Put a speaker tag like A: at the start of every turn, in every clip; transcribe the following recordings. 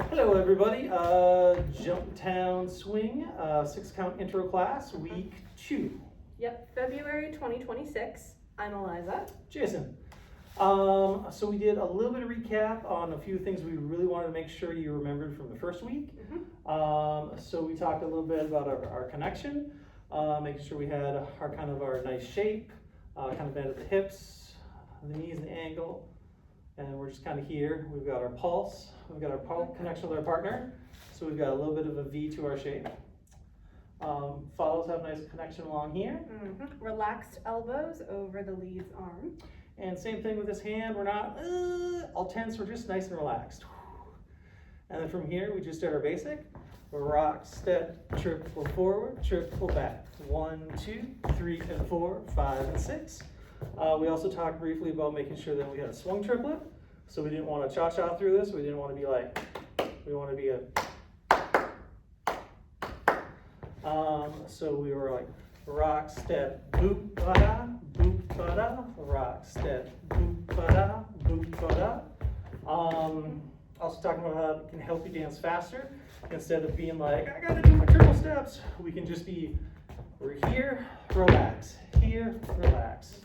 A: Hello everybody, Jump Town Swing, 6-count intro class, week 2.
B: Yep, February 2026. I'm Eliza.
A: Jason. So we did a little bit of recap on a few things we really wanted to make sure you remembered from the first week. So we talked a little bit about our connection, making sure we had our nice shape, kind of bend at the hips, the knees and the ankle. And we're just kind of here. We've got our pulse. We've got our connection with our partner. So we've got a little bit of a V to our shape. Follows have a nice connection along here.
B: Relaxed elbows over the lead's arm.
A: And same thing with this hand. We're not all tense. We're just nice and relaxed. And then from here, we just did our basic. Rock, step, triple forward, triple back. 1, 2, 3, and 4, 5, and 6. We also talked briefly about making sure that we had a swung triplet. So we didn't want to cha-cha through this. We didn't want to be like, we want to be a, so we were like, rock, step, boop, ba-da, boop, ba-da, rock, step, boop, ba-da, boop, ba-da. Also talking about how it can help you dance faster. Instead of being like, I gotta do my triple steps, we can just be, we're here, relax, here, relax.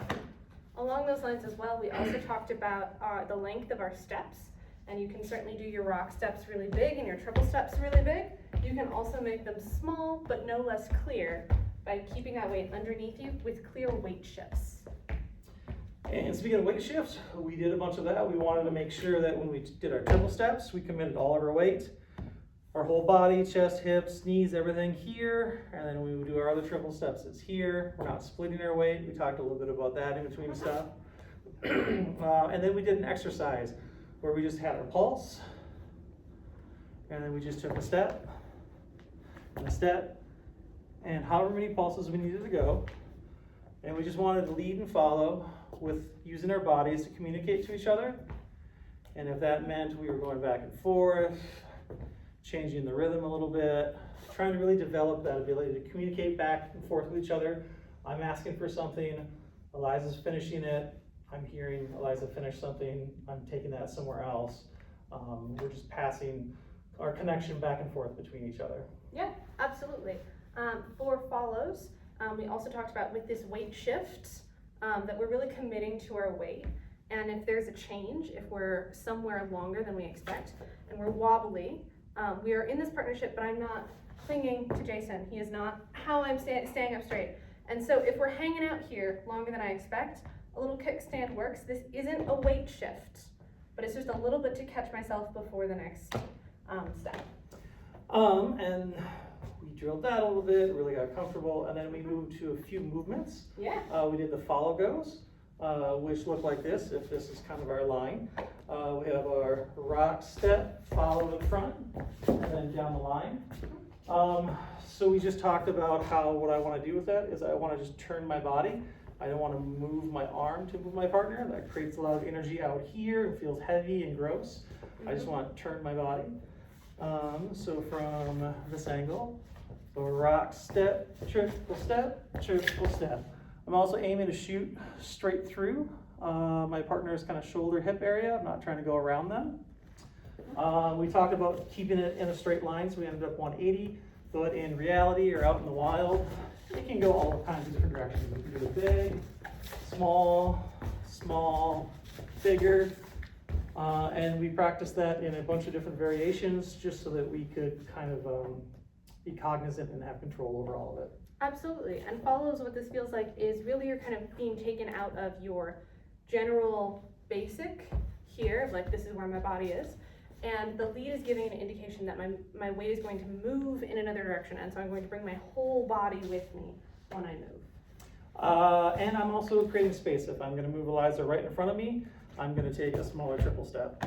B: Along those lines as well, we also talked about the length of our steps, and you can certainly do your rock steps really big and your triple steps really big. You can also make them small but no less clear by keeping that weight underneath you with clear weight shifts.
A: And speaking of weight shifts, we did a bunch of that. We wanted to make sure that when we did our triple steps, we committed all of our weight, our whole body, chest, hips, knees, everything here. And then we would do our other triple steps is here. We're not splitting our weight. We talked a little bit about that in between stuff. And then we did an exercise where we just had our pulse. And then we just took a step and a step and however many pulses we needed to go. And we just wanted to lead and follow with using our bodies to communicate to each other. And if that meant we were going back and forth, changing the rhythm a little bit, trying to really develop that ability to communicate back and forth with each other. I'm asking for something, Eliza's finishing it, I'm hearing Eliza finish something, I'm taking that somewhere else. We're just passing our connection back and forth between each other.
B: Yeah, absolutely. For follows, we also talked about with this weight shift, that we're really committing to our weight. And if there's a change, if we're somewhere longer than we expect, and we're wobbly, we are in this partnership, but I'm not clinging to Jason. He is not how I'm staying up straight. And so if we're hanging out here longer than I expect, a little kickstand works. This isn't a weight shift, but it's just a little bit to catch myself before the next step.
A: And we drilled that a little bit, really got comfortable, and then we moved to a few movements.
B: Yeah.
A: We did the follow goes, which look like this, if this is kind of our line. We have our rock, step, follow in front, and then down the line. So we just talked about how what I want to do with that is I want to just turn my body. I don't want to move my arm to move my partner. That creates a lot of energy out here. It feels heavy and gross. I just want to turn my body. So from this angle, the rock, step, triple step, triple step. I'm also aiming to shoot straight through my partner's kind of shoulder hip area. I'm not trying to go around them. We talked about keeping it in a straight line, so we ended up 180, but in reality or out in the wild, it can go all kinds of different directions. We can do big, small, small, bigger, and we practiced that in a bunch of different variations just so that we could kind of be cognizant and have control over all of it.
B: Absolutely, and follows what this feels like is really you're kind of being taken out of your general basic here, like this is where my body is, and the lead is giving an indication that my weight is going to move in another direction, and so I'm going to bring my whole body with me when I move.
A: And I'm also creating space. If I'm going to move Eliza right in front of me, I'm going to take a smaller triple step.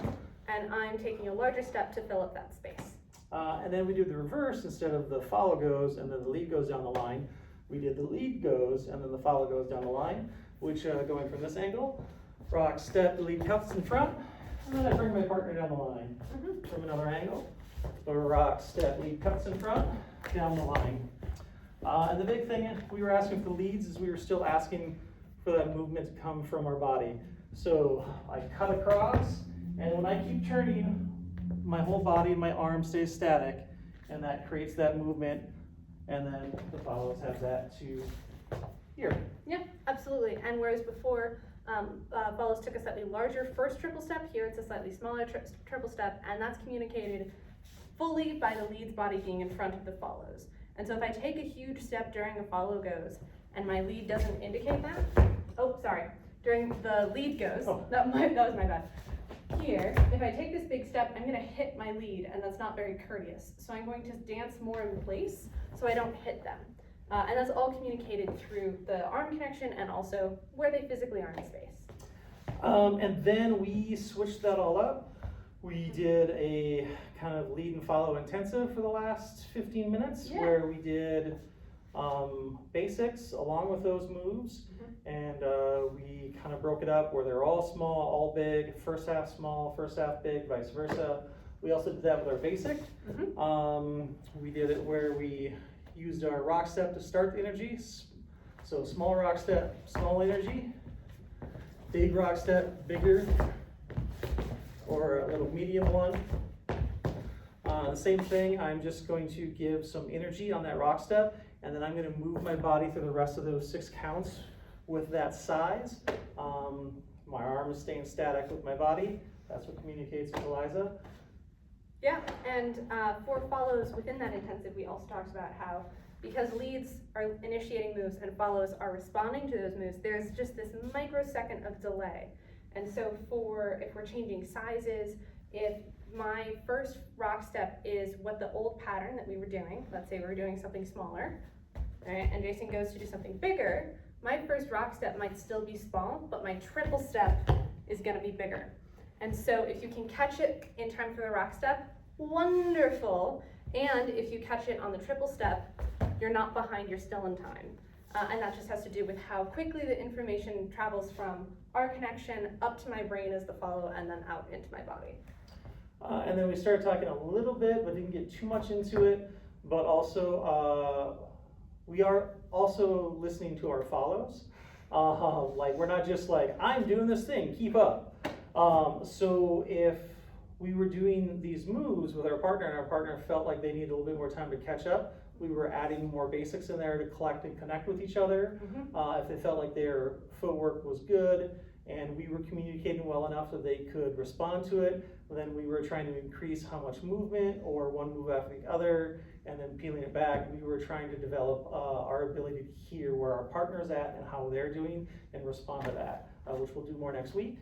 B: And I'm taking a larger step to fill up that space.
A: And then we do the reverse. Instead of the follow goes and then the lead goes down the line, we did the lead goes and then the follow goes down the line, which going from this angle, rock, step, the lead cuts in front, and then I bring my partner down the line. From another angle, the rock, step, lead cuts in front, down the line. And the big thing we were asking for the leads is we were still asking for that movement to come from our body. So I cut across, and when I keep turning my whole body and my arm stays static, and that creates that movement, and then the follows have that to here.
B: Yeah, absolutely. And whereas before, follows took a slightly larger first triple step, here it's a slightly smaller triple step, and that's communicated fully by the lead's body being in front of the follows. And so if I take a huge step during a follow goes, and my lead doesn't indicate that, during the lead goes, that was my bad. Here, if I take this big step, I'm gonna hit my lead, and that's not very courteous. So I'm going to dance more in place so I don't hit them. And that's all communicated through the arm connection and also where they physically are in space.
A: And then we switched that all up. We did a kind of lead and follow intensive for the last 15 minutes, where we did basics along with those moves. And we kind of broke it up where they're all small, all big, first half small, first half big, vice versa. We also did that with our basic. We did it where we used our rock step to start the energy. So small rock step, small energy. Big rock step, bigger, or a little medium one. The same thing, I'm just going to give some energy on that rock step, and then I'm going to move my body through the rest of those 6 counts with that size. My arm is staying static with my body. That's what communicates with Eliza.
B: Yeah, and for follows within that intensive, we also talked about how because leads are initiating moves and follows are responding to those moves, there's just this microsecond of delay. And so if we're changing sizes, if my first rock step is what the old pattern that we were doing, let's say we were doing something smaller, right, and Jason goes to do something bigger, my first rock step might still be small, but my triple step is gonna be bigger. And so if you can catch it in time for the rock step, wonderful. And if you catch it on the triple step, you're not behind, you're still in time. And that just has to do with how quickly the information travels from our connection up to my brain as the follow and then out into my body.
A: And then we started talking a little bit, but didn't get too much into it. But also, we are also listening to our follows. Like, we're not just like, I'm doing this thing, keep up. So if we were doing these moves with our partner and our partner felt like they needed a little bit more time to catch up, we were adding more basics in there to collect and connect with each other. If they felt like their footwork was good and we were communicating well enough that they could respond to it, then we were trying to increase how much movement or one move after the other, and then peeling it back, we were trying to develop our ability to hear where our partner's at and how they're doing and respond to that, which we'll do more next week.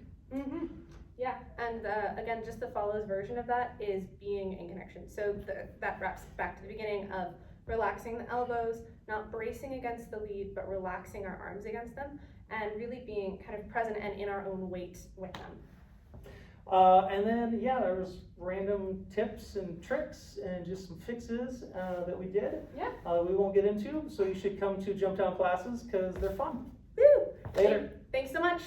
B: Yeah, and again, just the follows version of that is being in connection. So that wraps back to the beginning of relaxing the elbows, not bracing against the lead, but relaxing our arms against them, and really being kind of present and in our own weight with them.
A: And then, yeah, there was random tips and tricks and just some fixes that we did.
B: Yeah.
A: We won't get into, so you should come to Jump Down classes because they're fun.
B: Woo!
A: Later.
B: Thanks so much.